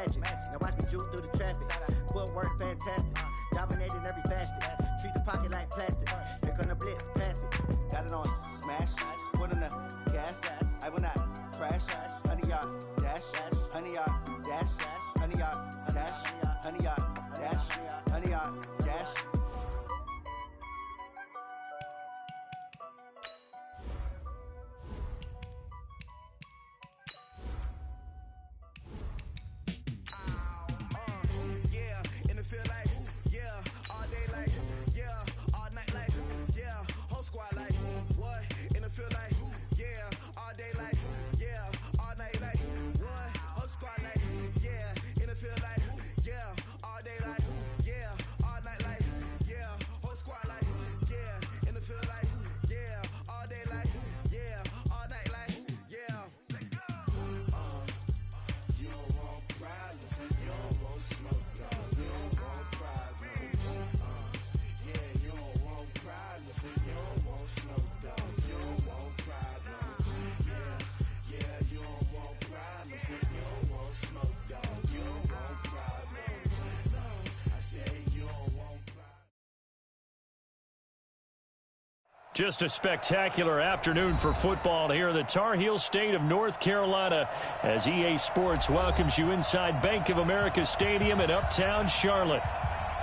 magic. Now watch me jewel through the traffic. Footwork fantastic. Dominating every facet. Treat the pocket like plastic. Here come the blitz, pass it. Got it on smash. Put on the gas. I will not crash. 100-yard dash. 100-yard dash. 100-yard dash. 100-yard dash. 100-yard dash. Just a spectacular afternoon for football here in the Tar Heel state of North Carolina as EA Sports welcomes you inside Bank of America Stadium in Uptown Charlotte.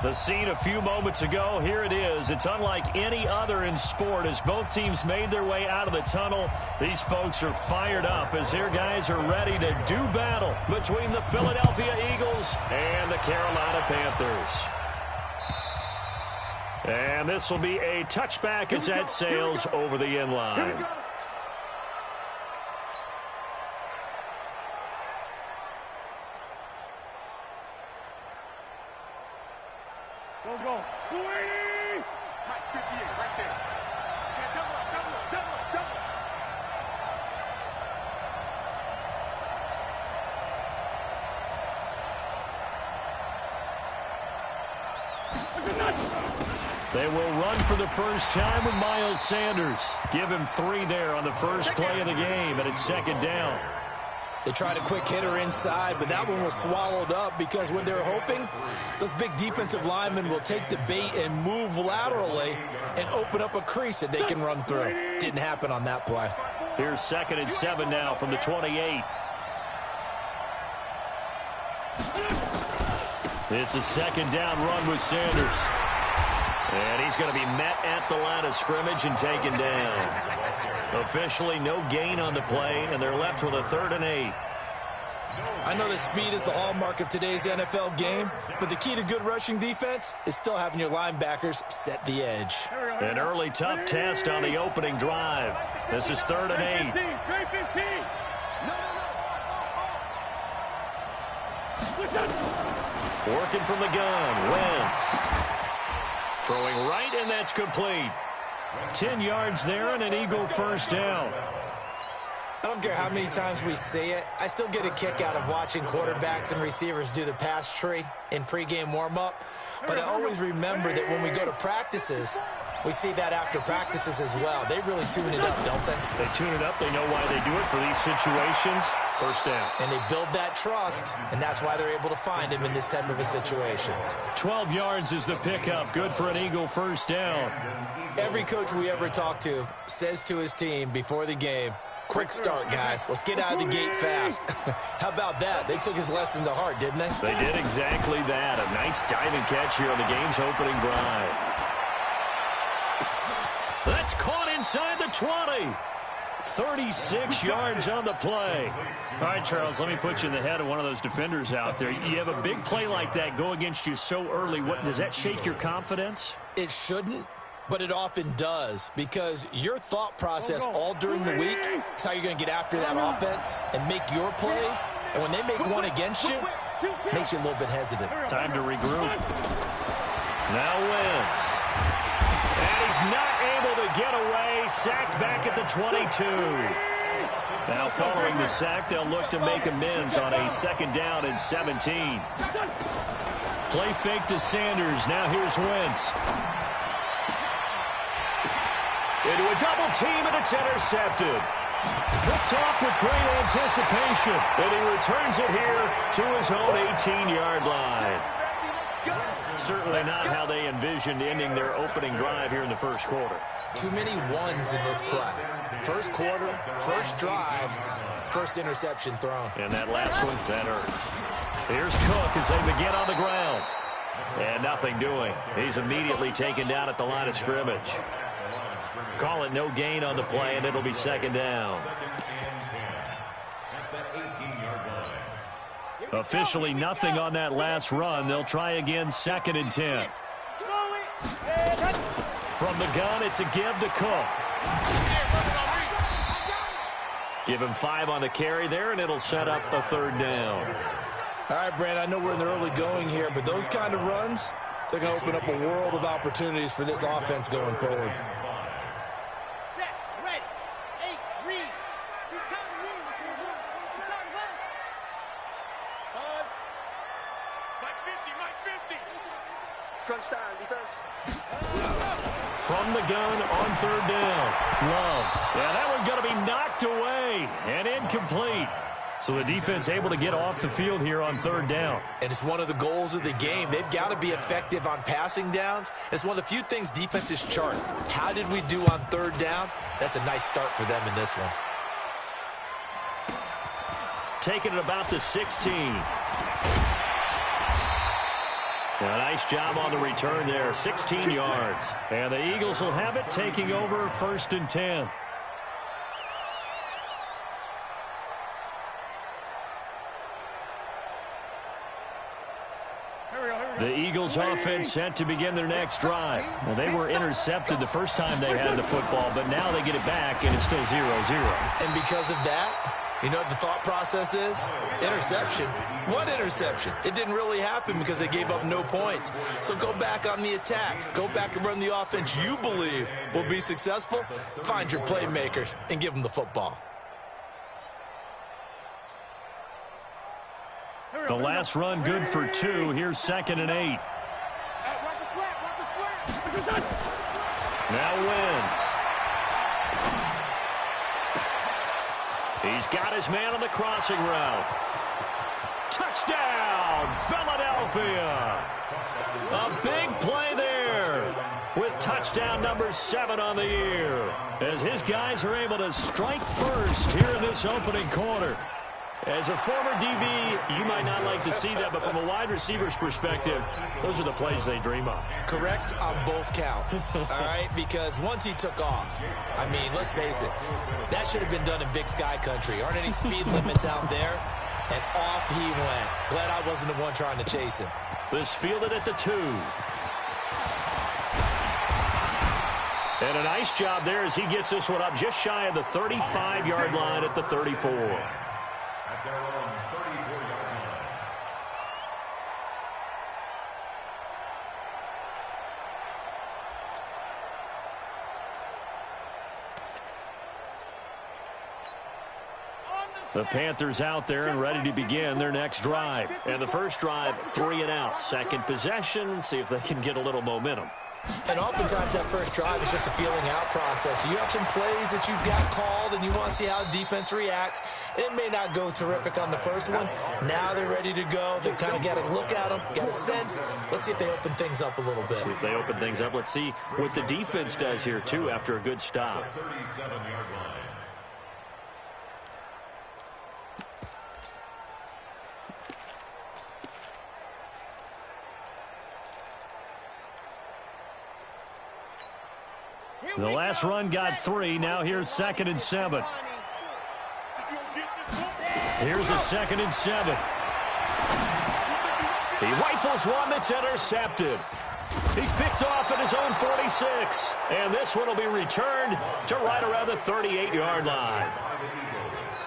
The scene a few moments ago, here it is. It's unlike any other in sport as both teams made their way out of the tunnel. These folks are fired up as their guys are ready to do battle between the Philadelphia Eagles and the Carolina Panthers. And this will be a touchback as that sails over the end line. Go. 58 right there. Yeah, double up. They will run for the first time with Miles Sanders. Give him 3 there on the first play of the game, and it's second down. They tried a quick hitter inside, but that one was swallowed up because what they're hoping, those big defensive linemen will take the bait and move laterally and open up a crease that they can run through. Didn't happen on that play. Here's 2nd and 7 now from the 28. It's a second down run with Sanders. And he's going to be met at the line of scrimmage and taken down. Officially no gain on the play, and they're left with a 3rd and 8. I know that speed is the hallmark of today's NFL game, but the key to good rushing defense is still having your linebackers set the edge. An early tough test on the opening drive. This is 3rd and 8. Working from the gun, Wentz. Throwing right, and that's complete. 10 yards there and an Eagle first down. I don't care how many times we say it, I still get a kick out of watching quarterbacks and receivers do the pass tree in pregame warm-up. But I always remember that when we go to practices, we see that after practices as well. They really tune it up, don't they? They tune it up. They know why they do it for these situations. First down. And they build that trust, and that's why they're able to find him in this type of a situation. 12 yards is the pickup. Good for an Eagle first down. Every coach we ever talk to says to his team before the game, quick start, guys. Let's get out of the gate fast. How about that? They took his lesson to heart, didn't they? They did exactly that. A nice diving catch here on the game's opening drive. That's caught inside the 20. 36 yards on the play. All right, Charles, let me put you in the head of one of those defenders out there. You have a big play like that go against you so early. What does that shake your confidence? It shouldn't, but it often does, because your thought process all during the week is how you're going to get after that offense and make your plays. And when they make one against you, it makes you a little bit hesitant. Time to regroup. Now Wentz. And he's not able to get away. Sacked back at the 22. Now following the sack, they'll look to make amends on a 2nd down and 17. Play fake to Sanders. Now here's Wentz. Into a double team, and it's intercepted. Picked off with great anticipation, and he returns it here to his own 18-yard line. Certainly not how they envisioned ending their opening drive here in the first quarter. Too many ones in this play. First quarter, first drive, first interception thrown. And that last one, that hurts. Here's Cook as they begin on the ground. And nothing doing. He's immediately taken down at the line of scrimmage. Call it no gain on the play, and it'll be second down. Officially nothing on that last run. They'll try again, 2nd and 10. From the gun, it's a give to Cook. Give him 5 on the carry there, and it'll set up a 3rd down. All right, Brand, I know we're in the early going here, but those kind of runs, they're going to open up a world of opportunities for this offense going forward. Set, ready, 8, read. It's time to read. It's time to pass. Pause. Mike 50. Crunch time, defense. From the gun on 3rd down. Love. Yeah, that one's going to be knocked away and incomplete. So the defense able to get off the field here on 3rd down. And it's one of the goals of the game. They've got to be effective on passing downs. It's one of the few things defenses chart. How did we do on 3rd down? That's a nice start for them in this one. Taking it about the 16. A nice job on the return there, 16 yards. And the Eagles will have it, taking over 1st and 10. The Eagles offense set to begin their next drive. Well, they were intercepted the first time they had the football, but now they get it back, and it's still 0-0. And because of that, you know what the thought process is? Interception. What interception? It didn't really happen because they gave up no points. So go back on the attack. Go back and run the offense you believe will be successful. Find your playmakers and give them the football. The last run good for 2. Here's 2nd and 8. Watch the slap. Now Wentz. He's got his man on the crossing route. Touchdown, Philadelphia. A big play there with touchdown number 7 on the year, as his guys are able to strike first here in this opening quarter. As a former DB, you might not like to see that, but from a wide receiver's perspective, those are the plays they dream of. Correct on both counts, all right? Because once he took off, I mean, let's face it, that should have been done in Big Sky country. Aren't any speed limits out there? And off he went. Glad I wasn't the one trying to chase him. This fielded at the 2. And a nice job there as he gets this one up just shy of the 35-yard line at the 34. The Panthers out there and ready to begin their next drive. And the first drive, 3 and out. Second possession, see if they can get a little momentum. And oftentimes that first drive is just a feeling out process. You have some plays that you've got called and you want to see how defense reacts. It may not go terrific on the first one. Now they're ready to go. They've kind of got a look at them, got a sense. Let's see if they open things up a little bit. See if they open things up. Let's see what the defense does here, too, after a good stop. The last run got 3. Now here's 2nd and 7. Here's a 2nd and 7. He rifles one that's intercepted. He's picked off at his own 46. And this one will be returned to right around the 38-yard line.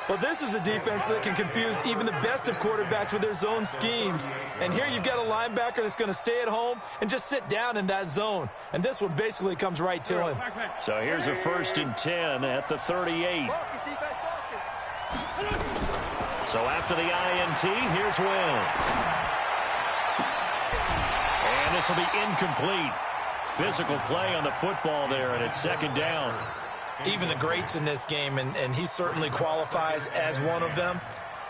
Well, this is a defense that can confuse even the best of quarterbacks with their zone schemes. And here you've got a linebacker that's going to stay at home and just sit down in that zone. And this one basically comes right to him. So here's a 1st and 10 at the 38. So after the INT, here's Wentz. And this will be incomplete. Physical play on the football there, and it's 2nd down. even the greats in this game, and he certainly qualifies as one of them,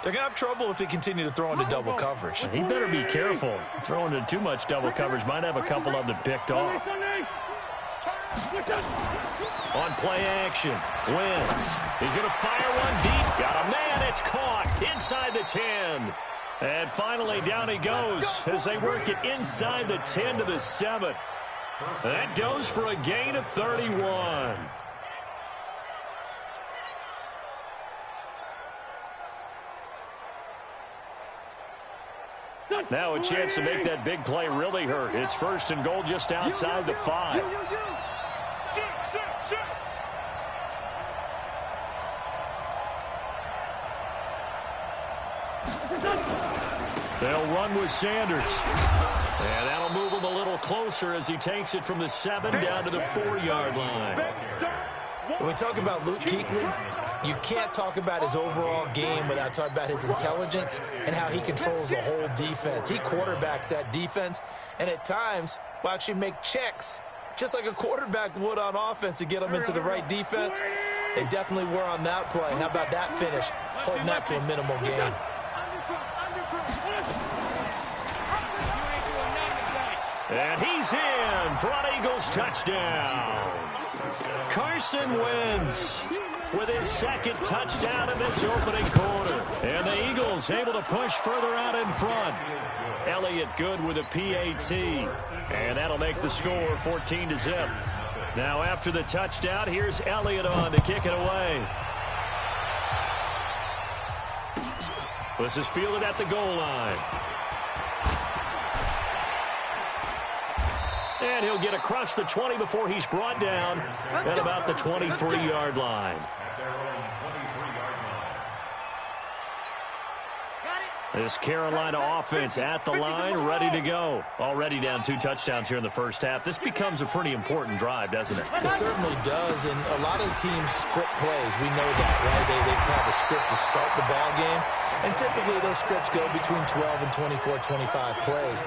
they're going to have trouble if they continue to throw into double coverage. He better be careful. Throwing into too much double coverage might have a couple of them picked off. On play action, Wentz. He's going to fire one deep. Got a man. It's caught inside the 10. And finally, down he goes as they work it inside the 10 to the 7. That goes for a gain of 31. Now a chance to make that big play really hurt. It's 1st and goal just outside the 5. They'll run with Sanders. And that'll move him a little closer as he takes it from the 7 down to the 4-yard line. When we talk about Luke Kuechly, you can't talk about his overall game without talking about his intelligence and how he controls the whole defense. He quarterbacks that defense, and at times will actually make checks, just like a quarterback would on offense to get them into the right defense. They definitely were on that play. How about that finish, holding that to a minimal gain. And he's in for an Eagles touchdown. Carson Wentz with his 2nd touchdown in this opening quarter. And the Eagles able to push further out in front. Elliott good with a PAT. And that'll make the score 14-0. Now after the touchdown, here's Elliott on to kick it away. This is fielded at the goal line. And he'll get across the 20 before he's brought down at about the 23-yard line. This Carolina offense at the line, ready to go. Already down 2 touchdowns here in the first half. This becomes a pretty important drive, doesn't it? It certainly does, and a lot of teams script plays. We know that, right? They have a script to start the ball game, and typically those scripts go between 12 and 24, 25 plays.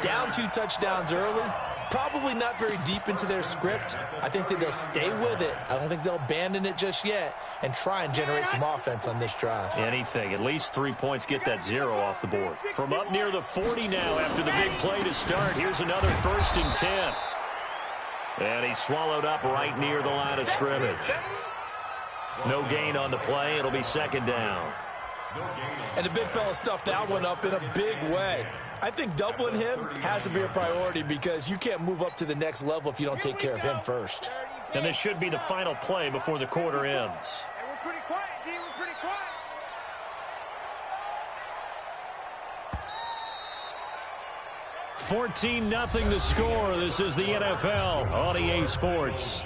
Down 2 touchdowns early, probably not very deep into their script. I think that they'll stay with it. I don't think they'll abandon it just yet and try and generate some offense on this drive. Anything. At least 3 points, get that 0 off the board. From up near the 40 now after the big play to start. Here's another 1st and 10. And he's swallowed up right near the line of scrimmage. No gain on the play. It'll be 2nd down. And the big fella stuffed that one up in a big way. I think doubling him has to be a priority because you can't move up to the next level if you don't take care of him first. And this should be the final play before the quarter ends. And we're pretty quiet, D. We're pretty quiet. 14-0 the score. This is the NFL on EA Sports.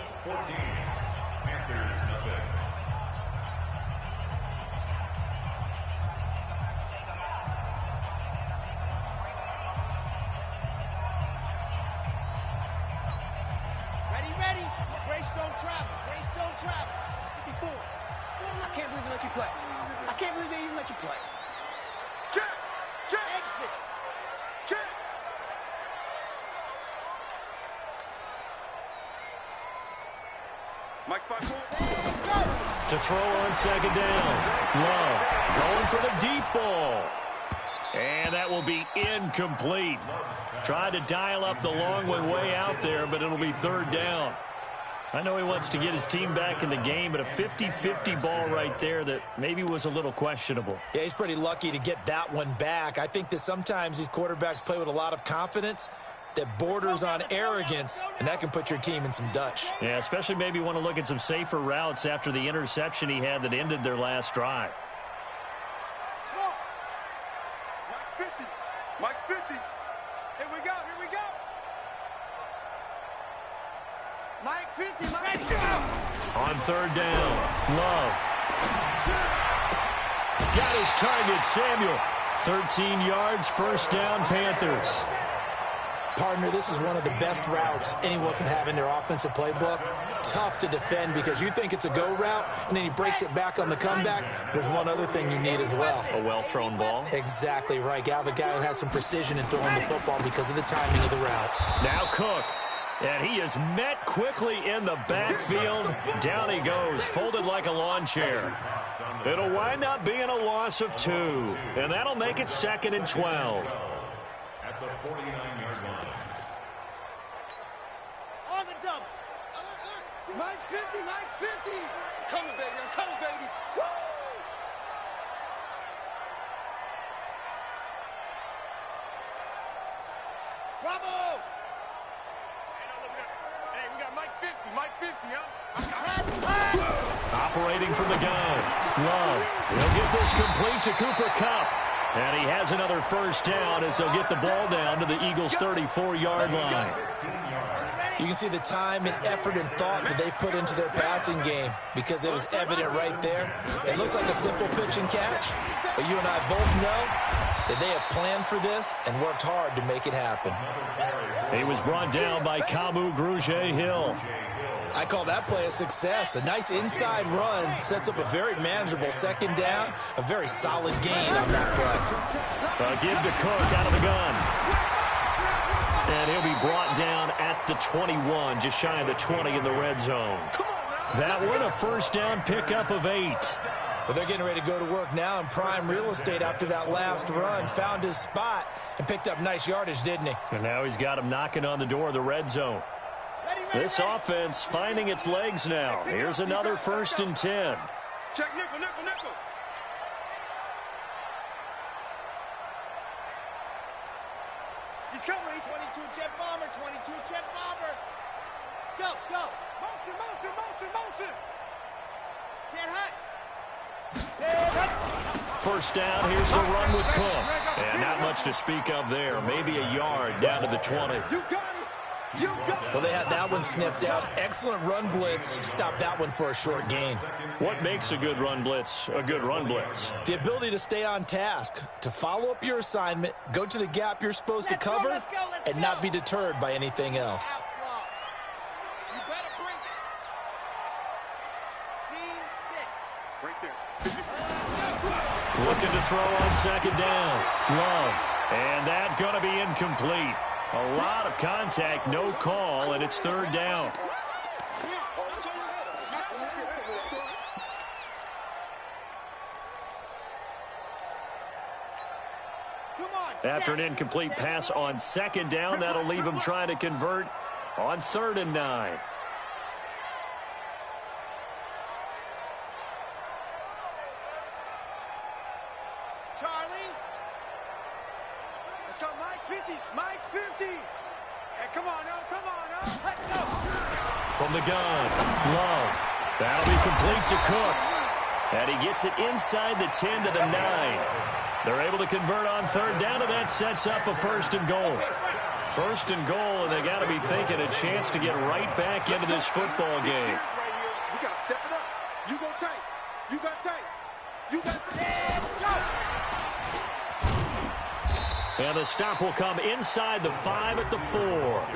To throw on 2nd down. Love going for the deep ball. And that will be incomplete. Tried to dial up the long one way out there, but it'll be 3rd down. I know he wants to get his team back in the game, but a 50-50 ball right there that maybe was a little questionable. Yeah, he's pretty lucky to get that one back. I think that sometimes these quarterbacks play with a lot of confidence that borders on arrogance, and that can put your team in some Dutch. Yeah, especially maybe want to look at some safer routes after the interception he had that ended their last drive. Mike's 50. Mike's 50. Here we go. Here we go. Mike 50. Mike, go. On 3rd down, Love. Got his target, Samuel. 13 yards, 1st down, Panthers. Partner, this is one of the best routes anyone can have in their offensive playbook. Tough to defend because you think it's a go route, and then he breaks it back on the comeback. There's one other thing you need as well. A well-thrown ball. Exactly right. You have a guy who has some precision in throwing the football because of the timing of the route. Now Cook. And he is met quickly in the backfield. Down he goes, folded like a lawn chair. It'll wind up being a loss of 2, and that'll make it 2nd and 12. At the 49-yard line. On the double. Mike's 50, Mike's 50. I'm coming, baby, I'm coming, baby. Woo! Bravo! Hey, we got Mike 50, Mike 50, huh? Operating from the gun. Love. He'll get this complete to Cooper Kupp. And he has another first down as he'll get the ball down to the Eagles' 34-yard line. You can see the time and effort and thought that they put into their passing game because it was evident right there. It looks like a simple pitch and catch, but you and I both know that they have planned for this and worked hard to make it happen. He was brought down by Kamu Grugier-Hill. I call that play a success. A nice inside run sets up a very manageable second down, a very solid gain on that play. Give to Cook out of the gun. And he'll be brought down at the 21, just shy of the 20 in the red zone. That one, a first down pickup of 8. Well, they're getting ready to go to work now in prime real estate after that last run. Found his spot and picked up nice yardage, didn't he? And now he's got him knocking on the door of the red zone. This offense finding its legs now. Here's another 1st and 10. Check nickel, nickel, nickel. He's coming. He's 22 jet bomber, 22 jet bomber. Go, go. Motion, motion, motion, motion. Set hut. Set hut. First down, here's the run with Cook. And not much to speak of there. Maybe a yard down to the 20. You got it. You got it. Well, they had that one sniffed out. Excellent run blitz. Stopped that one for a short gain. What makes a good run blitz a good run blitz? The ability to stay on task, to follow up your assignment, go to the gap you're supposed to cover, and not be deterred by anything else. You better bring it. Scene 6. Right there. Looking to throw on second down. Love. And that going to be incomplete. A lot of contact, no call, and it's 3rd down. After an incomplete pass on 2nd down, that'll leave him trying to convert on 3rd and 9. Charlie. Let's go, Mike 50. Mike 50. Hey, come on now, come on now. Let's go. From the gun, Love. That'll be complete to Cook. And he gets it inside the 10 to the 9. They're able to convert on 3rd down, and that sets up a 1st and goal. 1st and goal, and they got to be thinking a chance to get right back into this football game. We got to step it up. You go tight. You got tight. You got tight. Go. And the stop will come inside the 5 at the 4.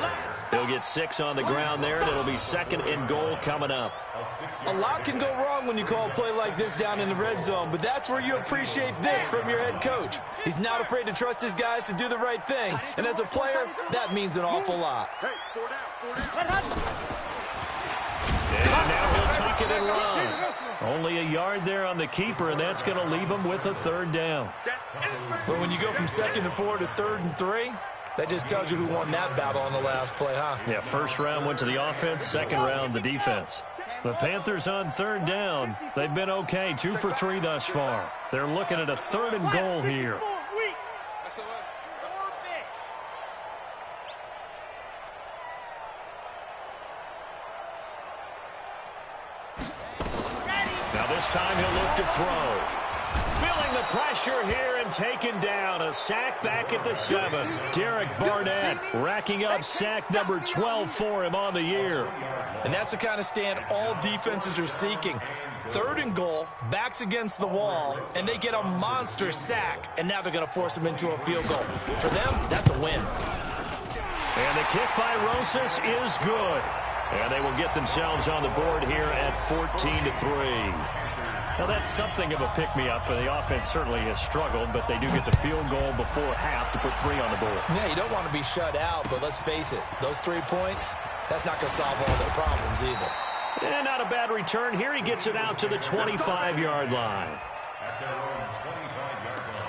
He'll get 6 on the ground there, and it'll be 2nd and goal coming up. A lot can go wrong when you call a play like this down in the red zone, but that's where you appreciate this from your head coach. He's not afraid to trust his guys to do the right thing, and as a player, that means an awful lot. Hey, 4 down. And now he'll tuck it and run. Only a yard there on the keeper, and that's going to leave him with a 3rd down. But when you go from 2nd and 4 to 3rd and 3, that just tells you who won that battle on the last play, huh? Yeah, 1st round went to the offense, 2nd round the defense. The Panthers on 3rd down. They've been okay, 2 for 3 thus far. They're looking at a 3rd and goal here. Now this time he'll look to throw. Feeling the pressure here and taken down. A sack back at the 7. Derek Barnett racking up sack number 12 for him on the year. And that's the kind of stand all defenses are seeking. 3rd and goal, backs against the wall, and they get a monster sack, and now they're going to force them into a field goal. For them, that's a win. And the kick by Rosas is good. And they will get themselves on the board here at 14-3. Now, that's something of a pick-me-up, and the offense certainly has struggled, but they do get the field goal before half to put 3 on the board. Yeah, you don't want to be shut out, but let's face it, those 3 points, that's not going to solve all their problems either. And not a bad return here. He gets it out to the 25-yard line. At their own 25-yard line.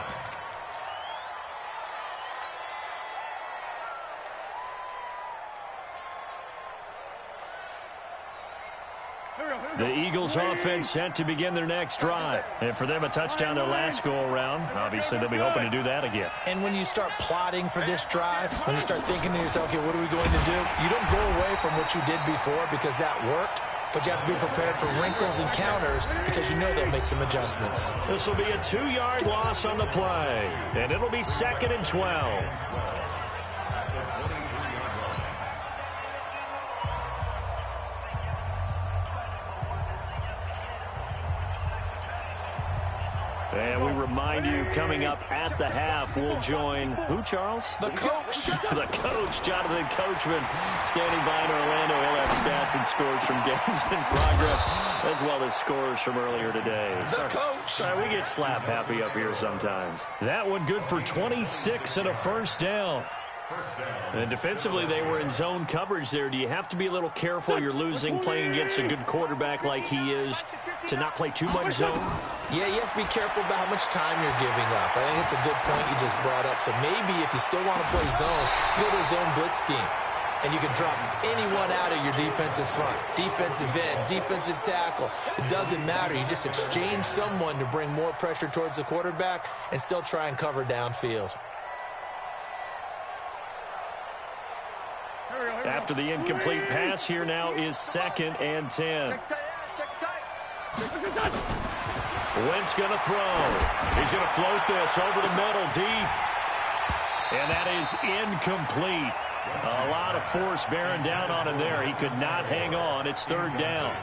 The Eagles offense set to begin their next drive. And for them, a touchdown their last go-around. Obviously, they'll be hoping to do that again. And when you start plotting for this drive, when you start thinking to yourself, okay, what are we going to do? You don't go away from what you did before because that worked, but you have to be prepared for wrinkles and counters because you know they'll make some adjustments. This will be a 2-yard loss on the play, and it'll be 2nd and 12. And we remind you, coming up at the half, we'll join who, Charles? The coach. The coach, Jonathan Coachman, standing by in Orlando. He'll have stats and scores from games in progress, as well as scores from earlier today. The coach. Sorry, we get slap happy up here sometimes. That one good for 26 and a first down. And defensively, they were in zone coverage there. Do you have to be a little careful? You're losing, playing against a good quarterback like he is, to not play too much zone? Yeah, you have to be careful about how much time you're giving up. I think it's a good point you just brought up. So maybe if you still want to play zone, you go to a zone blitz scheme. And you can drop anyone out of your defensive front, defensive end, defensive tackle. It doesn't matter. You just exchange someone to bring more pressure towards the quarterback and still try and cover downfield. After the incomplete pass, here now is 2nd and 10. Wentz going to throw. He's going to float this over the middle deep. And that is incomplete. A lot of force bearing down on him there. He could not hang on. It's 3rd down.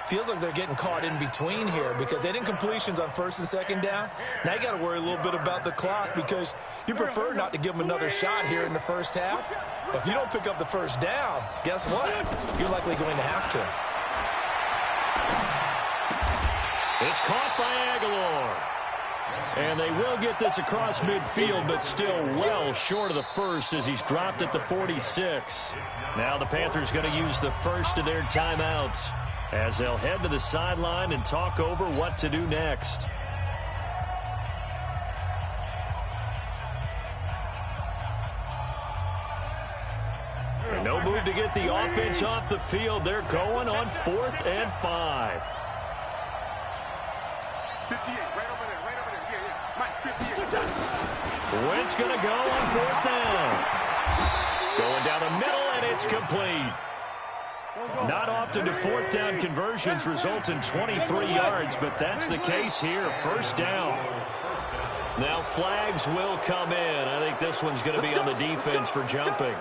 Feels like they're getting caught in between here because they didn't completions on 1st and 2nd down. Now you got to worry a little bit about the clock because you prefer not to give them another shot here in the first half. But if you don't pick up the first down, guess what? You're likely going to have to. It's caught by Aguilar. And they will get this across midfield, but still well short of the first as he's dropped at the 46. Now the Panthers going to use the first of their timeouts as they'll head to the sideline and talk over what to do next. And no move to get the offense off the field. They're going on 4th and 5. 58, right over there. Yeah. Mike, 58. Wentz going to go on 4th down. Going down the middle, and it's complete. Not often do 4th down conversions result in 23 yards, but that's the case here. 1st down. Now flags will come in. I think this one's going to be on the defense for jumping.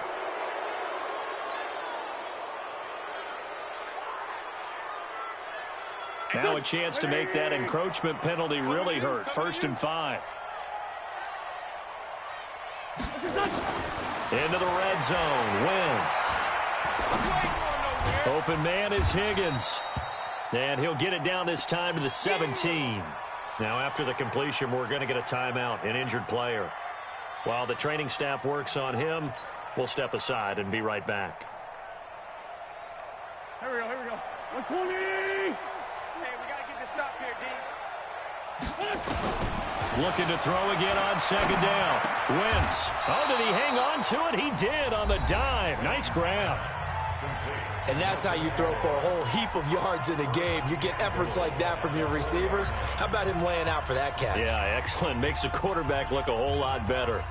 Now a chance to make that encroachment penalty really hurt. 1st and 5. Into the red zone. Wentz. Open man is Higgins. And he'll get it down this time to the 17. Now after the completion, we're going to get a timeout, an injured player. While the training staff works on him, we'll step aside and be right back. Here we go. 120. Hey, we got to get this stop here, D. Looking to throw again on 2nd down. Wentz. Oh, did he hang on to it? He did on the dive. Nice grab. And that's how you throw for a whole heap of yards in a game. You get efforts like that from your receivers. How about him laying out for that catch? Yeah, excellent. Makes the quarterback look a whole lot better.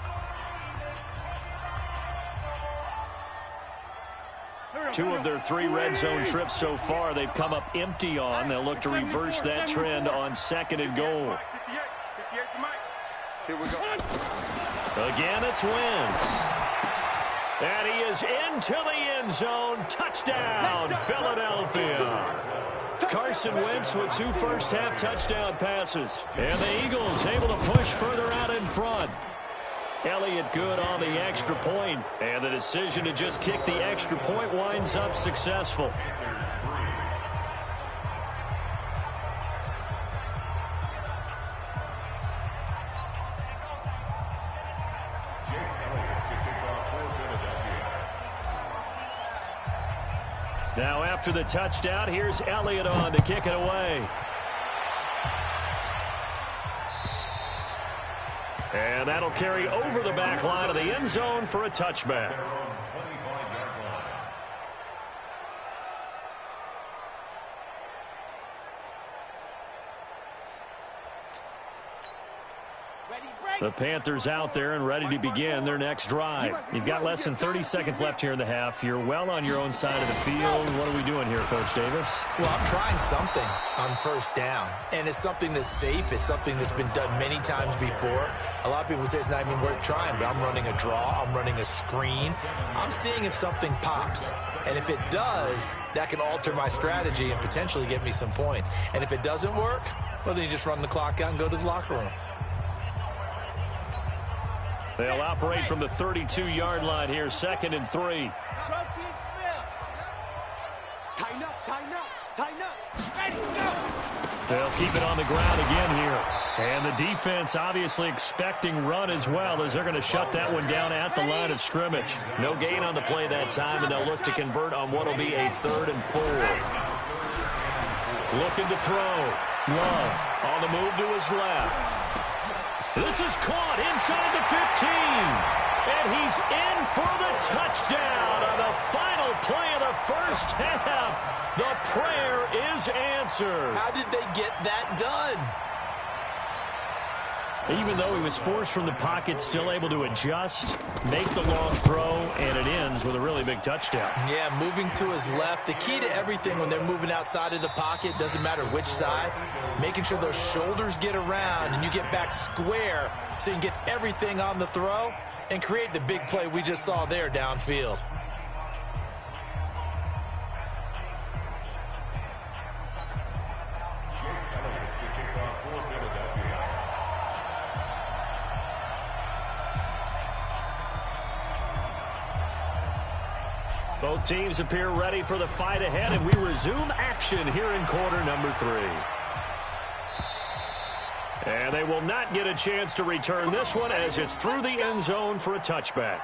2 of their 3 red zone trips so far, they've come up empty on. They'll look to reverse that trend on 2nd and goal. 58 for Mike. Here we go. Again, it's Wentz. And he is into the end zone. Touchdown, Philadelphia. Carson Wentz with 2 first-half touchdown passes. And the Eagles able to push further out in front. Elliott good on the extra point. And the decision to just kick the extra point winds up successful. Now after the touchdown, here's Elliott on to kick it away. And that'll carry over the back line of the end zone for a touchback. The Panthers out there and ready to begin their next drive. You've got less than 30 seconds left here in the half. You're well on your own side of the field. What are we doing here, Coach Davis? Well, I'm trying something on first down, and it's something that's safe. It's something that's been done many times before. A lot of people say it's not even worth trying, but I'm running a draw. I'm running a screen. I'm seeing if something pops, and if it does, that can alter my strategy and potentially get me some points. And if it doesn't work, well, then you just run the clock out and go to the locker room. They'll operate from the 32-yard line here, 2nd and 3. Tighten up, tighten up, tighten up. Ready, go. They'll keep it on the ground again here. And the defense obviously expecting run as well, as they're going to shut that one down at the line of scrimmage. No gain on the play that time, and they'll look to convert on what will be a 3rd and 4. Looking to throw. Love on the move to his left. This is caught inside the 15. And he's in for the touchdown on the final play of the first half. The prayer is answered. How did they get that done? Even though he was forced from the pocket, still able to adjust, make the long throw, and it ends with a really big touchdown. Yeah, moving to his left. The key to everything when they're moving outside of the pocket, doesn't matter which side, making sure those shoulders get around and you get back square so you can get everything on the throw and create the big play we just saw there downfield. Both teams appear ready for the fight ahead, and we resume action here in quarter number 3. And they will not get a chance to return this one as it's through the end zone for a touchback.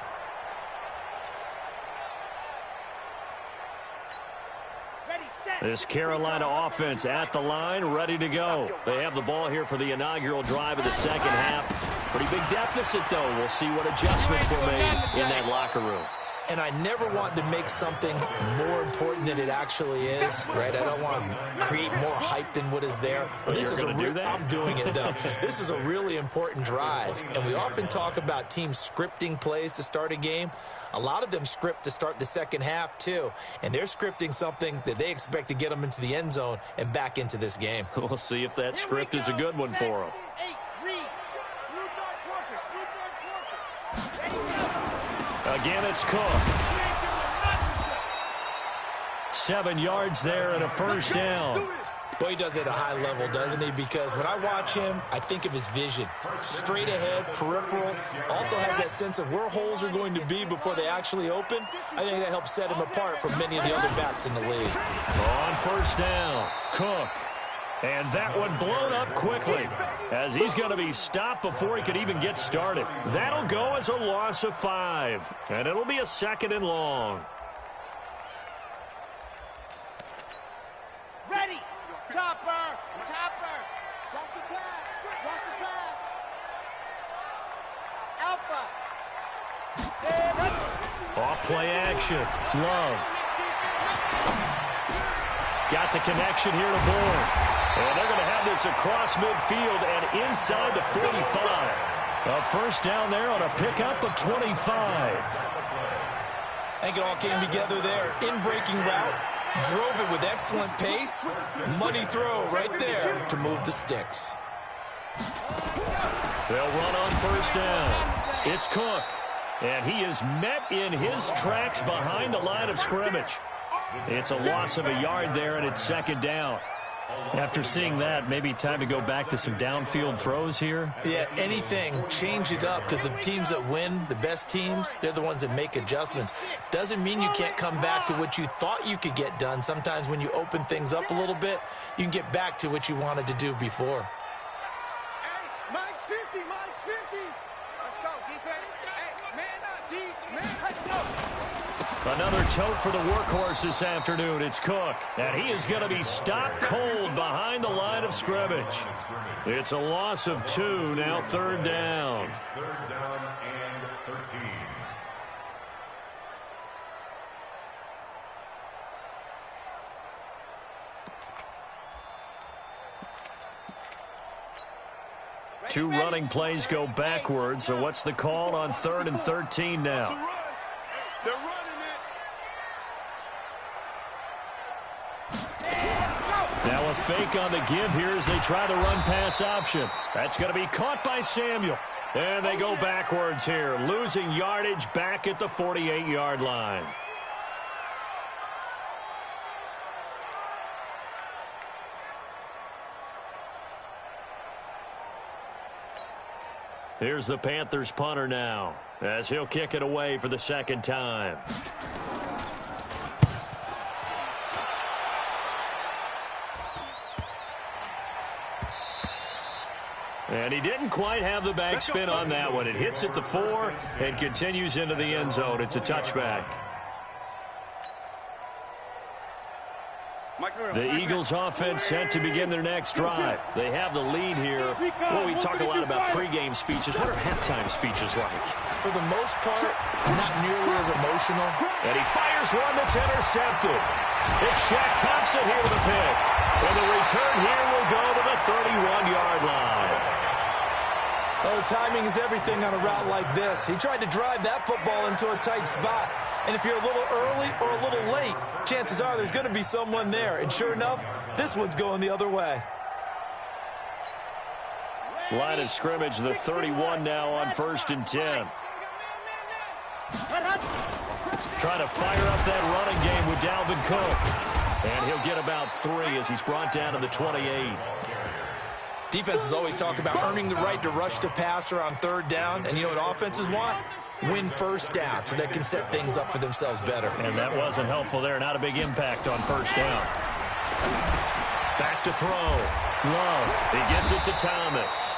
This Carolina offense at the line, ready to go. They have the ball here for the inaugural drive of the second half. Pretty big deficit, though. We'll see what adjustments were made in that locker room. And I never want to make something more important than it actually is, right? I don't want to create more hype than what is there. But this is I'm doing it, though. This is a really important drive. And we often talk about teams scripting plays to start a game. A lot of them script to start the second half, too. And they're scripting something that they expect to get them into the end zone and back into this game. We'll see if that script is a good one for them. Again, it's Cook. 7 yards there and a first down. Boy, he does it at a high level, doesn't he? Because when I watch him, I think of his vision. Straight ahead, peripheral. Also has that sense of where holes are going to be before they actually open. I think that helps set him apart from many of the other backs in the league. On first down, Cook. And that one blown up quickly as he's going to be stopped before he could even get started. That'll go as a loss of 5. And it'll be a 2nd and long. Ready. Chopper. Chopper. Cross the pass. Cross the pass. Alpha. Off play action. Love. Got the connection here to Bourne. And they're going to have this across midfield and inside the 45. A first down there on a pickup of 25. I think it all came together there. In-breaking route. Drove it with excellent pace. Money throw right there to move the sticks. They'll run on first down. It's Cook. And he is met in his tracks behind the line of scrimmage. It's a loss of a yard there, and it's 2nd down. After seeing that, maybe time to go back to some downfield throws here. Yeah, anything. Change it up, because the teams that win, the best teams, they're the ones that make adjustments. Doesn't mean you can't come back to what you thought you could get done. Sometimes when you open things up a little bit, you can get back to what you wanted to do before. Hey, mine's 50, mine's 50. Let's go, defense. Hey, man up, D, man, let's go. Another tote for the workhorse this afternoon. It's Cook, and he is going to be stopped cold behind the line of scrimmage. It's a loss of 2, now third down. Third down and 13. Two running plays go backwards, so what's the call on 3rd and 13 now? They're running it. Now a fake on the give here as they try the run-pass option. That's going to be caught by Samuel. And they go backwards here, losing yardage back at the 48-yard line. Here's the Panthers punter now, as he'll kick it away for the second time. And he didn't quite have the backspin on that one. It hits at the 4 and continues into the end zone. It's a touchback. The Eagles offense set to begin their next drive. They have the lead here. Well, we talk a lot about pregame speeches. What are halftime speeches like? For the most part, not nearly as emotional. And he fires one that's intercepted. It's Shaq Thompson here with a pick. And the return here will go to the 31-yard line. Oh, timing is everything on a route like this. He tried to drive that football into a tight spot. And if you're a little early or a little late, chances are there's going to be someone there. And sure enough, this one's going the other way. Line of scrimmage, the 31 now on 1st and 10. Trying to fire up that running game with Dalvin Cook. And he'll get about 3 as he's brought down to the 28. Defenses always talk about earning the right to rush the passer on 3rd down. And you know what offenses want? Win 1st down so they can set things up for themselves better. And that wasn't helpful there. Not a big impact on 1st down. Back to throw. Love. He gets it to Thomas.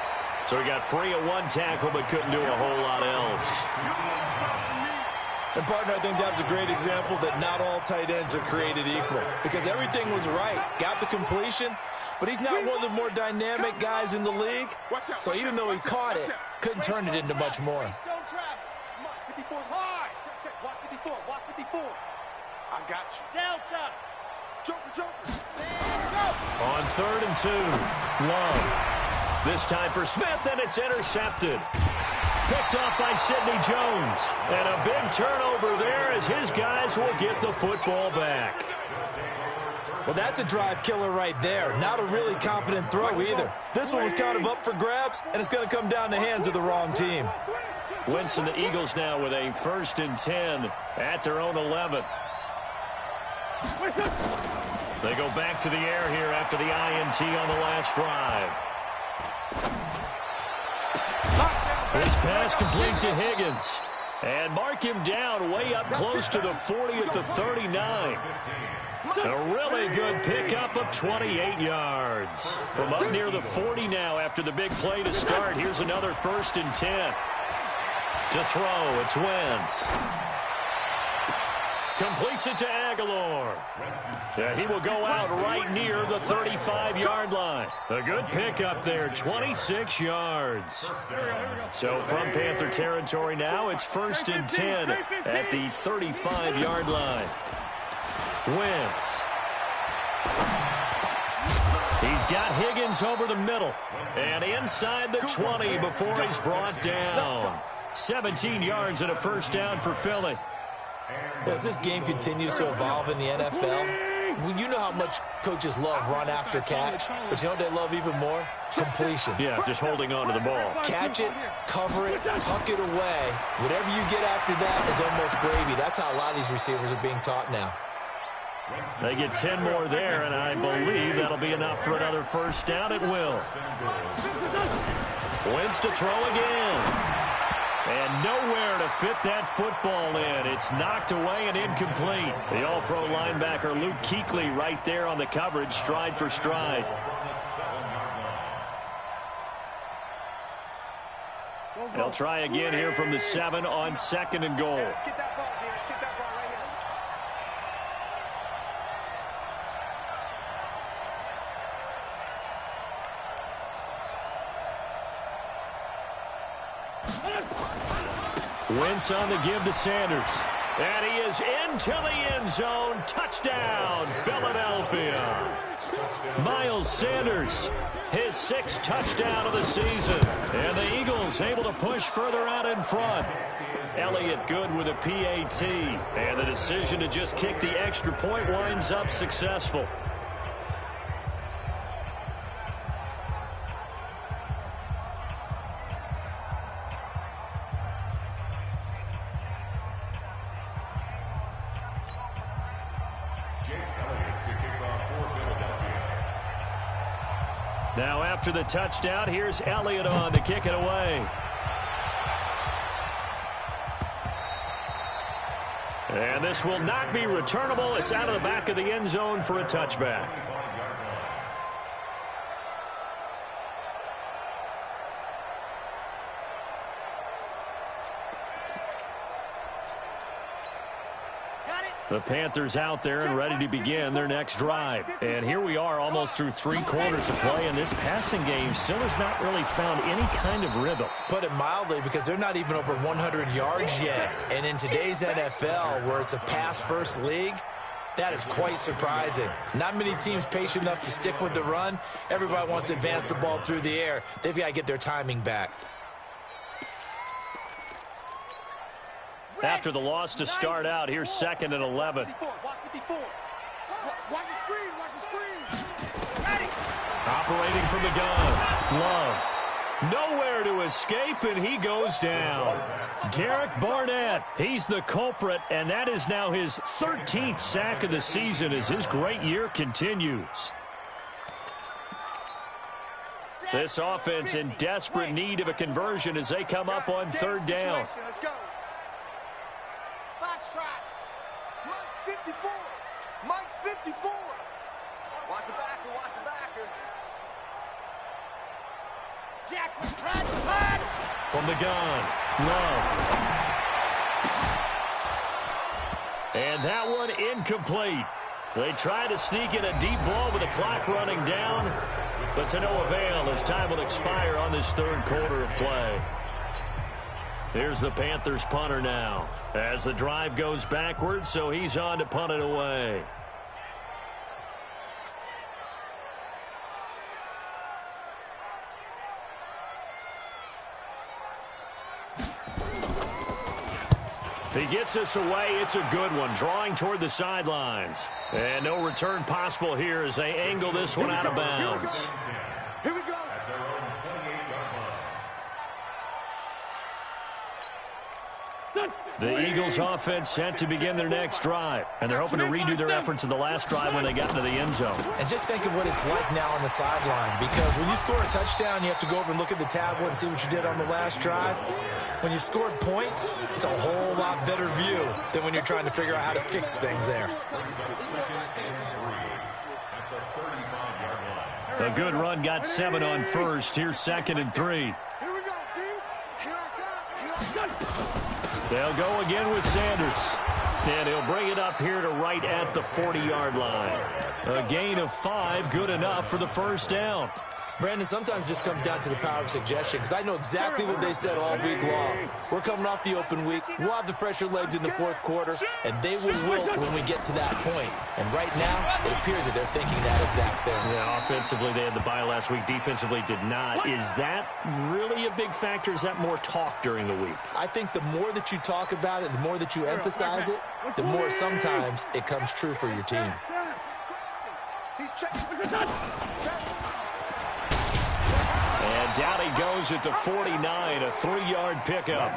So he got free of 1 tackle but couldn't do a whole lot else. And, partner, I think that was a great example that not all tight ends are created equal. Because everything was right. Got the completion, but he's not one of the more dynamic guys in the league. So even though he caught it, couldn't turn it into much more. Watch 54. I got you. Delta. Joker. On 3rd and 2, Love. This time for Smith, and it's intercepted. Picked off by Sidney Jones. And a big turnover there as his guys will get the football back. Well, that's a drive killer right there. Not a really confident throw either. This one was kind of up for grabs, and it's going to come down the hands of the wrong team. Wentz and the Eagles now with a 1st and 10 at their own 11. They go back to the air here after the INT on the last drive. This pass complete to Higgins. And mark him down way up close to the 40 at the 39. A really good pickup of 28 yards. From up near the 40 now after the big play to start. Here's another 1st and 10. To throw, it's Wentz. Completes it to Aguilar. Yeah, he will go out right near the 35-yard line. A good pickup there, 26 yards. So from Panther territory now, it's 1st and 10 at the 35-yard line. Wentz. He's got Higgins over the middle. And inside the 20 before he's brought down. 17 yards and a 1st down for Philly. Well, as this game continues to evolve in the NFL, well, you know how much coaches love run after catch, but you know what they love even more? Completion. Yeah, just holding on to the ball. Catch it, cover it, tuck it away. Whatever you get after that is almost gravy. That's how a lot of these receivers are being taught now. They get 10 more there, and I believe that'll be enough for another 1st down. It will. Wentz to throw again. And nowhere to fit that football in. It's knocked away and incomplete. The all-pro linebacker Luke Kuechly right there on the coverage, stride for stride. They'll try again here from the 7 on 2nd and goal. Let's get that ball here. Let's get that ball right here. Wentz on the give to Sanders. And he is into the end zone. Touchdown, Philadelphia. Miles Sanders, his 6th touchdown of the season. And the Eagles able to push further out in front. Elliott good with a PAT. And the decision to just kick the extra point winds up successful. Now after the touchdown, here's Elliott on to kick it away. And this will not be returnable. It's out of the back of the end zone for a touchback. The Panthers out there and ready to begin their next drive. And here we are almost through 3 quarters of play, and this passing game still has not really found any kind of rhythm. Put it mildly, because they're not even over 100 yards yet. And in today's NFL, where it's a pass-first league, that is quite surprising. Not many teams patient enough to stick with the run. Everybody wants to advance the ball through the air. They've got to get their timing back. After the loss to start out, here's 2nd and 11. Watch the screen. Watch the screen. Ready. Operating from the gun. Love. Nowhere to escape, and he goes down. Derek Barnett, he's the culprit, and that is now his 13th sack of the season as his great year continues. This offense in desperate need of a conversion as they come up on 3rd down. Let's go. Box trap. Mike 54. Mike 54. Watch the backer. Watch the backer. Jack, pad. From the gun, Love. And that one incomplete. They try to sneak in a deep ball with the clock running down, but to no avail as time will expire on this 3rd quarter of play. Here's the Panthers punter now as the drive goes backwards, so he's on to punt it away. He gets us away. It's a good one, drawing toward the sidelines. And no return possible here as they angle this one out of bounds. Here we go. The Eagles offense set to begin their next drive. And they're hoping to redo their efforts in the last drive when they got into the end zone. And just think of what it's like now on the sideline, because when you score a touchdown, you have to go over and look at the tablet and see what you did on the last drive. When you scored points, it's a whole lot better view than when you're trying to figure out how to fix things there. A good run got 7 on first. Here's 2nd and 3. Here we go, dude. Here I come. They'll go again with Sanders. And he'll bring it up here to right at the 40-yard line. A gain of 5, good enough for the first down. Brandon, sometimes it just comes down to the power of suggestion, because I know exactly what they said all week long. We're coming off the open week. We'll have the fresher legs in the 4th quarter, and they will wilt when we get to that point. And right now, it appears that they're thinking that exact thing. Yeah, offensively, they had the bye last week. Defensively, did not. Is that really a big factor? Is that more talk during the week? I think the more that you talk about it, the more that you emphasize it, the more sometimes it comes true for your team. He's checking. And down he goes at the 49, a 3-yard pickup.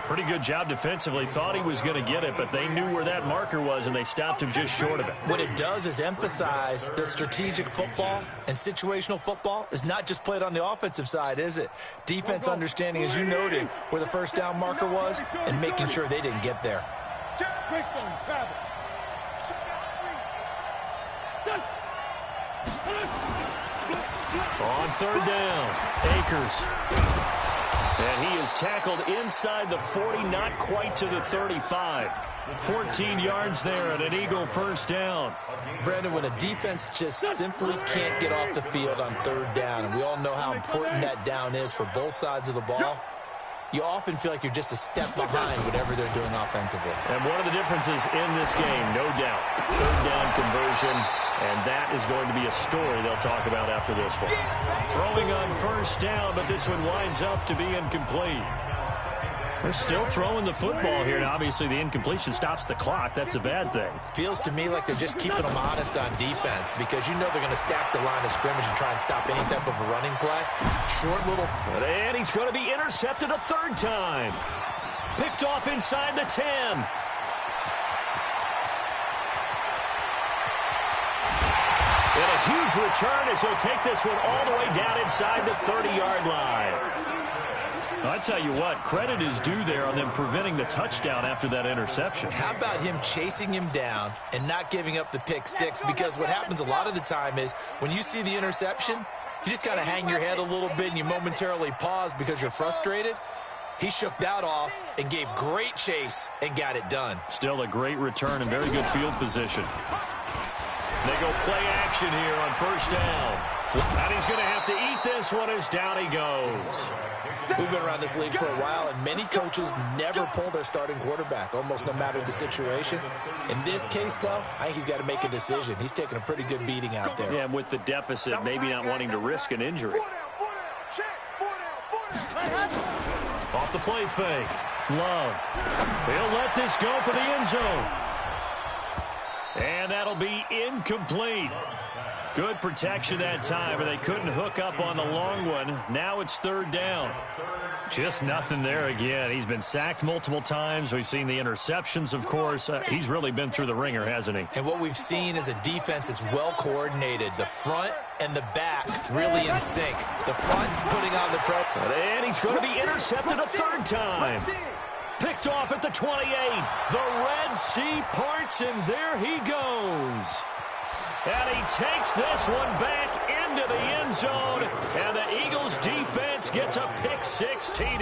Pretty good job defensively. Thought he was going to get it, but they knew where that marker was, and they stopped him just short of it. What it does is emphasize that strategic football and situational football is not just played on the offensive side, is it? Defense understanding, as you noted, where the first down marker was and making sure they didn't get there. On 3rd down, Akers. And he is tackled inside the 40, not quite to the 35. 14 yards there and an Eagle first down. Brandon, when a defense just simply can't get off the field on 3rd down, and we all know how important that down is for both sides of the ball, you often feel like you're just a step behind whatever they're doing offensively. And one of the differences in this game, no doubt, third down conversion, and that is going to be a story they'll talk about after this one. Throwing on first down, but this one winds up to be incomplete. They're still throwing the football here, and obviously the incompletion stops the clock. That's a bad thing. Feels to me like they're just keeping them honest on defense because you know they're going to stack the line of scrimmage and try and stop any type of a running play. Short little... And he's going to be intercepted a third time. Picked off inside the 10. And a huge return as he'll take this one all the way down inside the 30-yard line. I tell you what, credit is due there on them preventing the touchdown after that interception. How about him chasing him down and not giving up the pick six? Because what happens a lot of the time is when you see the interception, you just kind of hang your head a little bit and you momentarily pause because you're frustrated. He shook that off and gave great chase and got it done. Still a great return and very good field position. They go play action here on first down. And he's going to have to eat this one as down he goes. We've been around this league for a while, and many coaches never pull their starting quarterback, almost no matter the situation. In this case, though, I think he's got to make a decision. He's taking a pretty good beating out there. Yeah, and with the deficit, maybe not wanting to risk an injury. Off the play fake. Love. He'll let this go for the end zone. And that'll be incomplete. Good protection that time, but they couldn't hook up on the long one. Now it's third down. Just nothing there again. He's been sacked multiple times. We've seen the interceptions, of course. He's really been through the ringer, hasn't he? And what we've seen is a defense that's well coordinated. The front and the back really in sync. The front putting on the pressure. And he's going to be intercepted a third time. Picked off at the 28. The Red Sea parts, and there he goes. And he takes this one back into the end zone, and the Eagles defense gets a pick-six TD.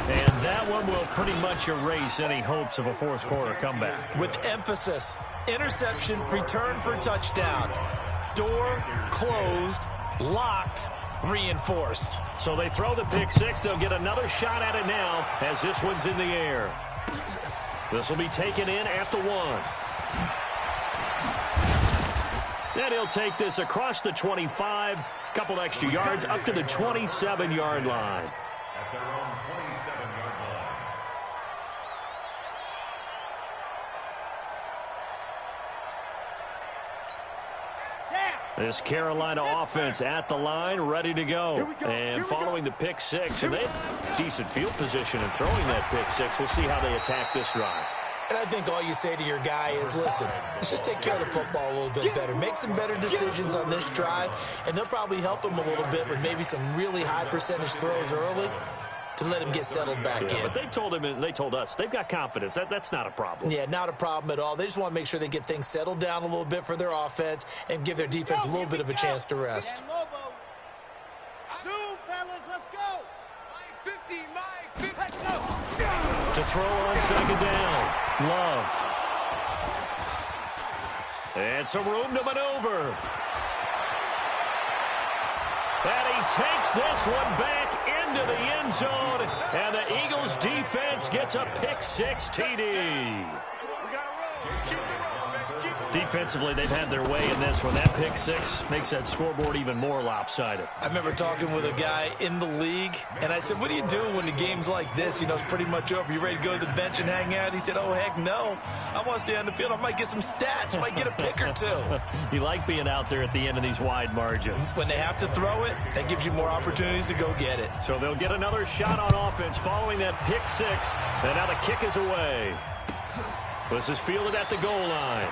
And that one will pretty much erase any hopes of a fourth-quarter comeback. With emphasis, interception, return for touchdown. Door closed, locked, reinforced. So they throw the pick-six. They'll get another shot at it now as this one's in the air. This will be taken in at the 1. Then he'll take this across the 25, couple extra yards up to the 27-yard line. At their own 27-yard line. This Carolina offense at the line, ready to go. And following the pick six, and they have decent field position in throwing that pick six. We'll see how they attack this drive. And I think all you say to your guy is, listen, let's just take care of the football a little bit better. Make some better decisions on this drive, and they'll probably help him a little bit with maybe some really high percentage throws early to let him get settled back in. But they told him, and they told us, they've got confidence. That's not a problem. Yeah, not a problem at all. They just want to make sure they get things settled down a little bit for their offense and give their defense a little bit of a chance to rest. Zoom, fellas, let's go. Mike 50, Mike 50. Let's go. To throw on second down. Love. And some room to maneuver. And he takes this one back into the end zone. And the Eagles defense gets a pick-six TD. We got to roll. Just keep it rolling, man. Keep it. Defensively, they've had their way in this one. That pick-six makes that scoreboard even more lopsided. I remember talking with a guy in the league, and I said, what do you do when the game's like this? You know, it's pretty much over. You ready to go to the bench and hang out? He said, oh, heck no. I want to stay on the field. I might get some stats. I might get a pick or two. You like being out there at the end of these wide margins. When they have to throw it, that gives you more opportunities to go get it. So they'll get another shot on offense following that pick-six. And now the kick is away. This is fielded at the goal line.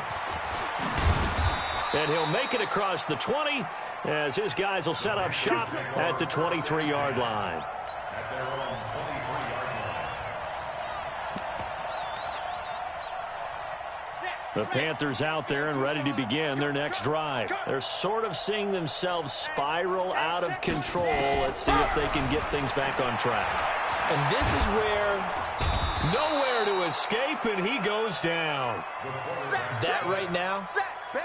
And he'll make it across the 20 as his guys will set up shop at the 23-yard line. At their own 23-yard line. The Panthers out there and ready to begin their next drive. They're sort of seeing themselves spiral out of control. Let's see if they can get things back on track. And this is where nowhere to escape, and he goes down. that right now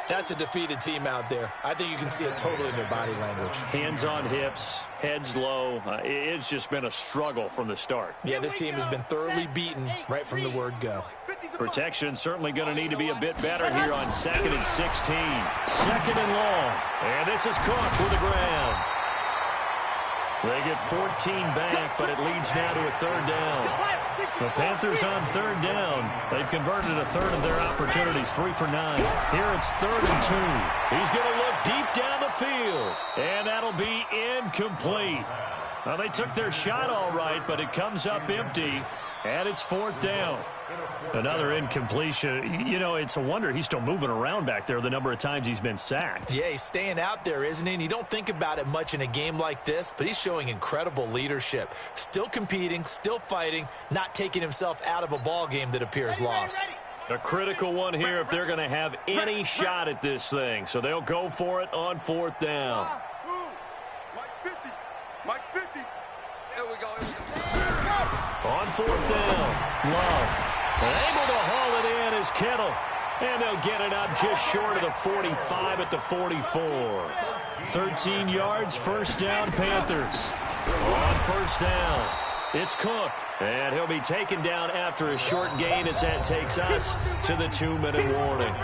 That's a defeated team out there. I think you can see it totally in their body language. Hands on hips, heads low. It's just been a struggle from the start. Yeah, this team has been thoroughly beaten right from the word go. Protection certainly going to need to be a bit better here on 2nd and 16. 2nd and long. And this is Cook with the ground. They get 14 back, but it leads now to a 3rd down. The Panthers on 3rd down. They've converted a third of their opportunities, 3 for 9. Here it's 3rd and 2. He's going to look deep down the field, and that'll be incomplete. Well, they took their shot all right, but it comes up empty, and it's 4th down. Another incompletion. You know, it's a wonder he's still moving around back there the number of times he's been sacked. Yeah, he's staying out there, isn't he? And you don't think about it much in a game like this, but he's showing incredible leadership. Still competing, still fighting, not taking himself out of a ball game that appears lost. A critical one here if they're going to have any shot at this thing. So they'll go for it on 4th down. Mike's 50. Mike's 50. Here we go. On 4th down, Love. Able to haul it in is Kittle. And they'll get it up just short of the 45 at the 44. 13 yards, 1st down, Panthers. On 1st down, it's Cook. And he'll be taken down after a short gain as that takes us to the 2-minute warning.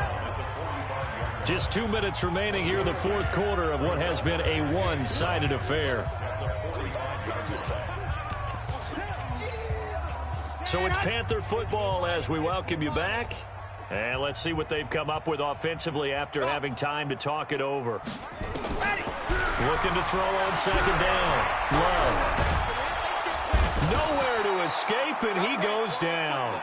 Just 2 minutes remaining here in the 4th quarter of what has been a one-sided affair. So it's Panther football as we welcome you back. And let's see what they've come up with offensively after having time to talk it over. Looking to throw on 2nd down. Love. Nowhere to escape, and he goes down.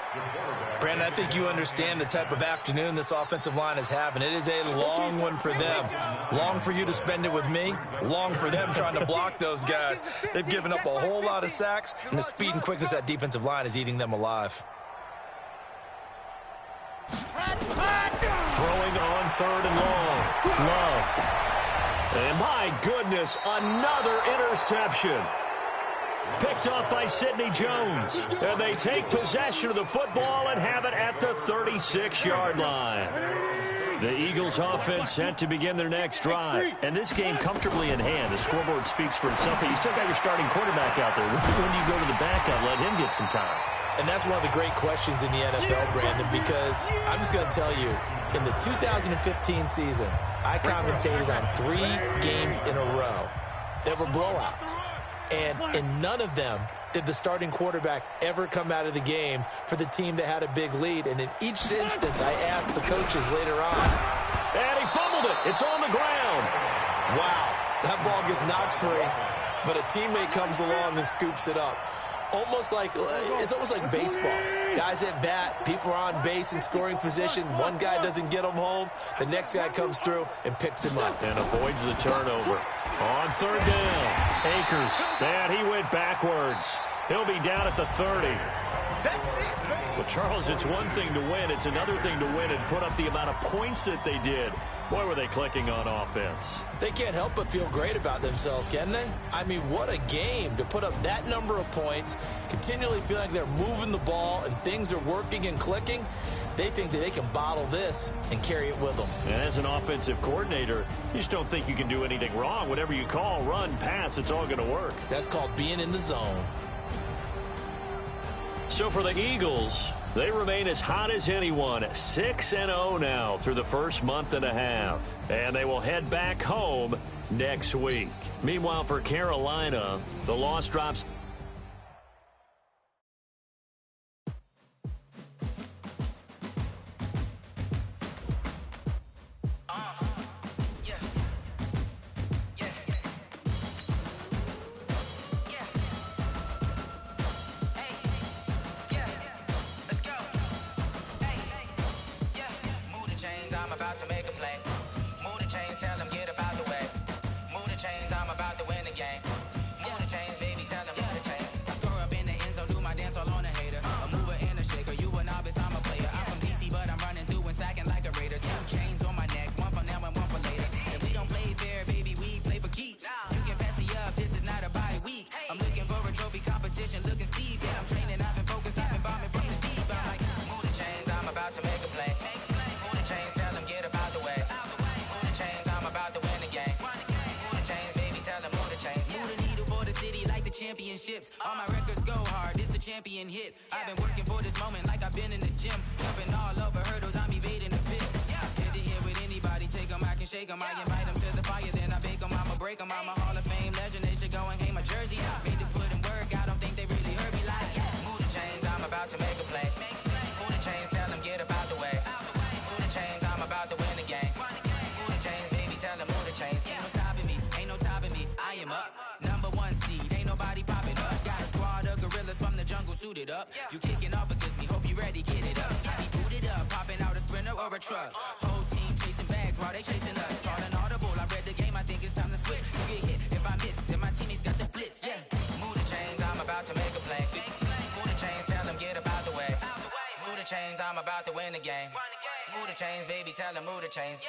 Brandon, I think you understand the type of afternoon this offensive line is having. It is a long one for them. Long for you to spend it with me. Long for them trying to block those guys. They've given up a whole lot of sacks, and the speed and quickness of that defensive line is eating them alive. Throwing on 3rd and long. Love. And my goodness, another interception. Picked off by Sidney Jones. And they take possession of the football and have it at the 36-yard line. The Eagles offense set to begin their next drive. And this game comfortably in hand. The scoreboard speaks for itself, but you still got your starting quarterback out there. When do you go to the backup, let him get some time? And that's one of the great questions in the NFL, Brandon, because I'm just going to tell you, in the 2015 season, I commentated on 3 games in a row that were blowouts. And in none of them did the starting quarterback ever come out of the game for the team that had a big lead. And in each instance, I asked the coaches later on. And he fumbled it. It's on the ground. Wow, that ball gets knocked free, but a teammate comes along and scoops it up. It's almost like baseball. Guys at bat, people are on base in scoring position. One guy doesn't get him home. The next guy comes through and picks him up. And avoids the turnover. On 3rd down, Akers. And he went backwards. He'll be down at the 30. Well, Charles, it's one thing to win. It's another thing to win and put up the amount of points that they did. Boy, were they clicking on offense. They can't help but feel great about themselves, can they? I mean, what a game to put up that number of points, continually feeling like they're moving the ball and things are working and clicking. They think that they can bottle this and carry it with them. And as an offensive coordinator, you just don't think you can do anything wrong. Whatever you call, run, pass, it's all going to work. That's called being in the zone. So for the Eagles, they remain as hot as anyone, 6-0 now through the first month and a half. And they will head back home next week. Meanwhile, for Carolina, the loss drops. Looking Steve, yeah, I'm training, I've been focused, I've been bombing from the deep. I'm like, move the chains, I'm about to make a play. Move the chains, tell them get about the way. championships. All my records go hard, this a champion hit. I've been working for this moment like I've been in the gym. Jumping all over hurdles, I'm evading the pit. Hit to hit with anybody, take them, I can shake them. I invite them to the fire, then I bake them. I'ma break them. I'm a Hall of Fame legend, they should go and hang my jersey. Made to put in work, I don't think they really heard me like. Move the chains, I'm about to make a play. Move the chains, tell them get about the way. Move the chains, I'm about to win the game. Move the chains, baby, tell them move the chains. Ain't no stopping me, ain't no topping me. I am up, number one seed, ain't nobody popping up. Got a squad of gorillas from the jungle suited up. You kicking off against me, hope you ready, get it up. I be booted up, popping out a Sprinter or a truck. Whole team chasing bags while they chasing us. Calling audible, I read the game, I think it's time to switch. You get hit if I miss, then my teammates got the blitz, yeah. Move the chains, I'm about to make a play. Move the chains, tell them get about the way. Move the chains, I'm about to win the game. Move the chains, baby, tell them move the chains.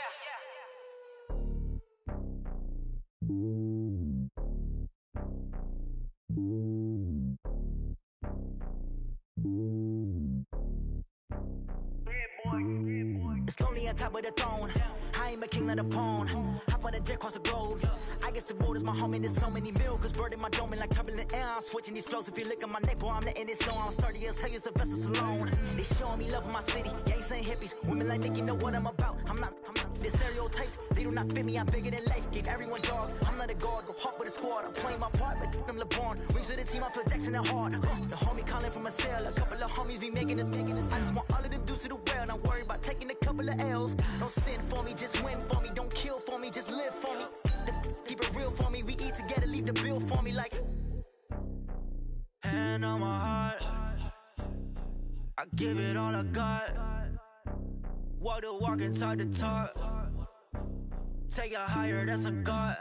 It's lonely on top of the throne. I ain't a king of the pawn. Hop on a jet across the globe. I guess the road is my home and there's so many milk. Bird in my dome and like turbulent air. I'm switching these flows. If you look at my neck, boy, I'm letting it slow. I'm sturdy as hell as Sylvester Stallone. They showing me love in my city. Gangs and hippies. Women like Nick, you know what I'm about. I'm not. The stereotypes, they do not fit me. I'm bigger than life. Give everyone jobs. I'm not a guard. Go hard with a squad. I'm playing my part, but I'm LeBron. Rings of the team, I feel Jackson and hard. The homie calling from a cell. A couple of homies be making it. I just want all of them dudes to the well. Not worry about taking a couple of L's. Don't sin for me, just win for me. Don't kill for me, just live for me. Keep it real for me. We eat together, leave the bill for me like. Hand on my heart, I give it all I got. Walk the walk and talk the talk. Take it higher, that's a God.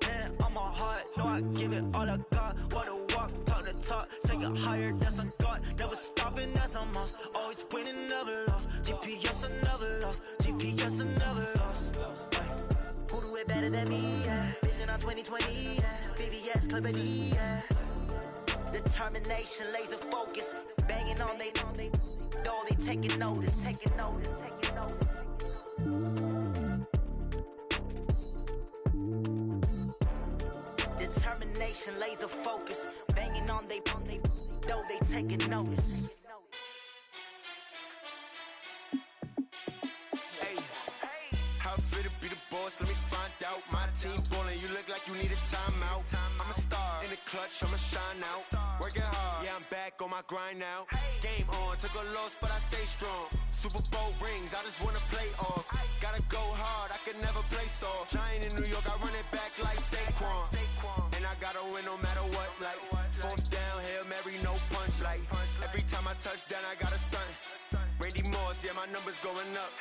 Hand on my heart, no, I give it all I got. Walk the walk, talk the talk. Take it higher, that's a God. Never stopping, that's a must. Always winning, never lost. GPS, I never lost. GPS, I never lost. Who do it better than me? Yeah. Vision on 2020. Yeah. VVS, Clarity. Yeah. Determination, laser focus. Banging on they door, they taking notice. Taking notice. Taking notice. Determination, laser focus. Banging on they door, they taking notice. How fit to be the boss? Let me find out. My team ballin', you look like you need a timeout. I'm a star in the clutch, I'ma shine out. Working hard, yeah, I'm back on my grind now. Game on, took a loss, but I stay strong. Super Bowl rings, I just wanna play off. Gotta go hard, I can never play soft. Giant in New York, I run it back like Saquon. And I gotta win no matter what, like fourth down, Hail Mary, no punch. Like every time I touch down, I gotta stunt. Randy Moss, yeah, my numbers going up.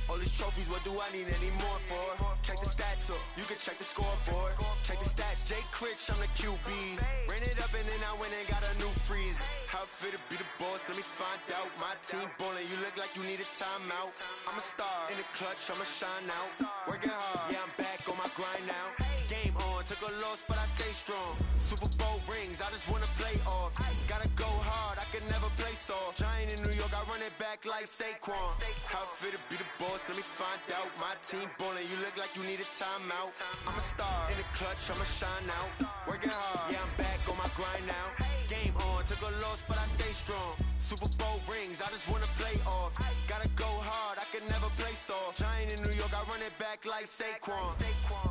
All these trophies, what do I need any more for? Check the stats up, you can check the scoreboard. Check the stats, Jay Critch, I'm the QB. Ran it up and then I went and got a new freeze. How fit to be the boss, let me find out. My team ballin', you look like you need a timeout. I'm a star in the clutch, I'ma shine out. Working hard, yeah, I'm back on my grind now. Game on, took a loss, but I stay strong. Super Bowl rings, I just wanna play off. Gotta go hard, I can never play soft. Giant in New York, I run it back like Saquon. How fit to be the boss, let me find out. My team ballin', you look like you need a timeout. I'm a star in the clutch, I'ma shine out. Working hard, yeah, I'm back on my grind now. Game on, took a loss, but I stay strong. Super Bowl rings, I just wanna play off. Gotta go hard, I can never play soft. Giant in New York, I run it back like Saquon.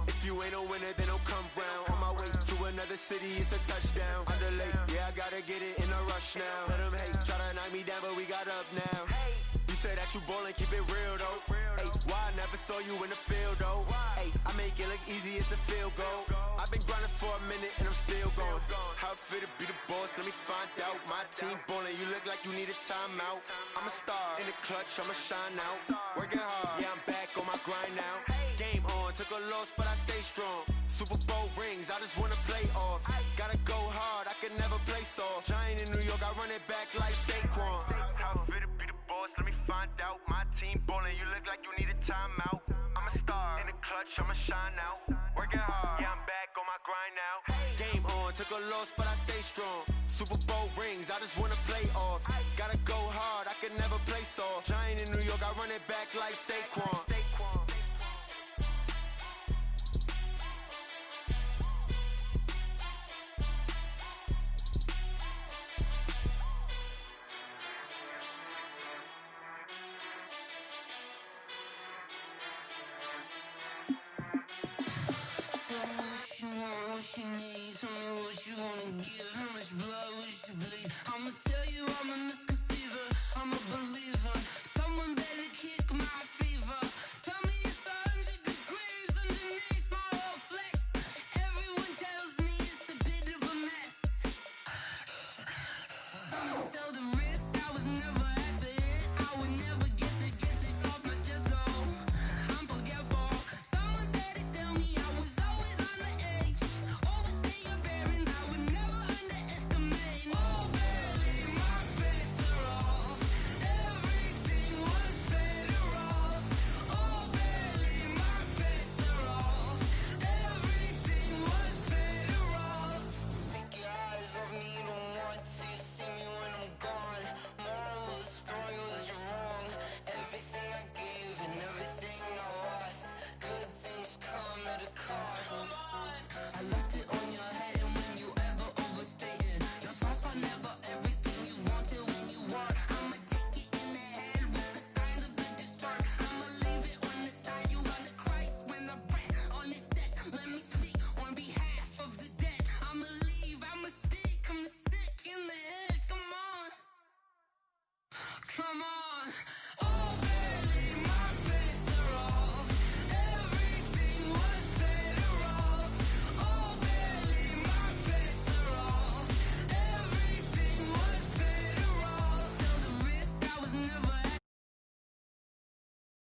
If you ain't a winner, then don't come round. On my way to another city, it's a touchdown. Underlay, yeah, I gotta get it in a rush now. Let them hate, try to knock me down, but we got up now. You say that you ballin', keep it real though. Hey, why I never saw you in the field though? Hey, I make it look easy, it's a field goal. I've been grinding for a minute and I'm still going. How fit to be the boss, let me find out. My team ballin', you look like you need a timeout. I'm a star in the clutch, I'ma shine out. Working hard, yeah, I'm back on my grind now. Game on, took a loss, but I stay strong. Super Bowl rings, I just wanna play off. Gotta go hard, I can never play soft. Giant in New York, I run it back like Saquon. How fit to be the boss, let me find out. My team ballin', you look like you need a timeout. I'm a star in the clutch, I'ma shine out. Working hard, yeah, I'm back on my grind now. Game on, took a loss, but I stay strong. Super Bowl rings, I just wanna play off. Gotta go hard, I can never play soft. Giant in New York, I run it back like Saquon. Someone tell the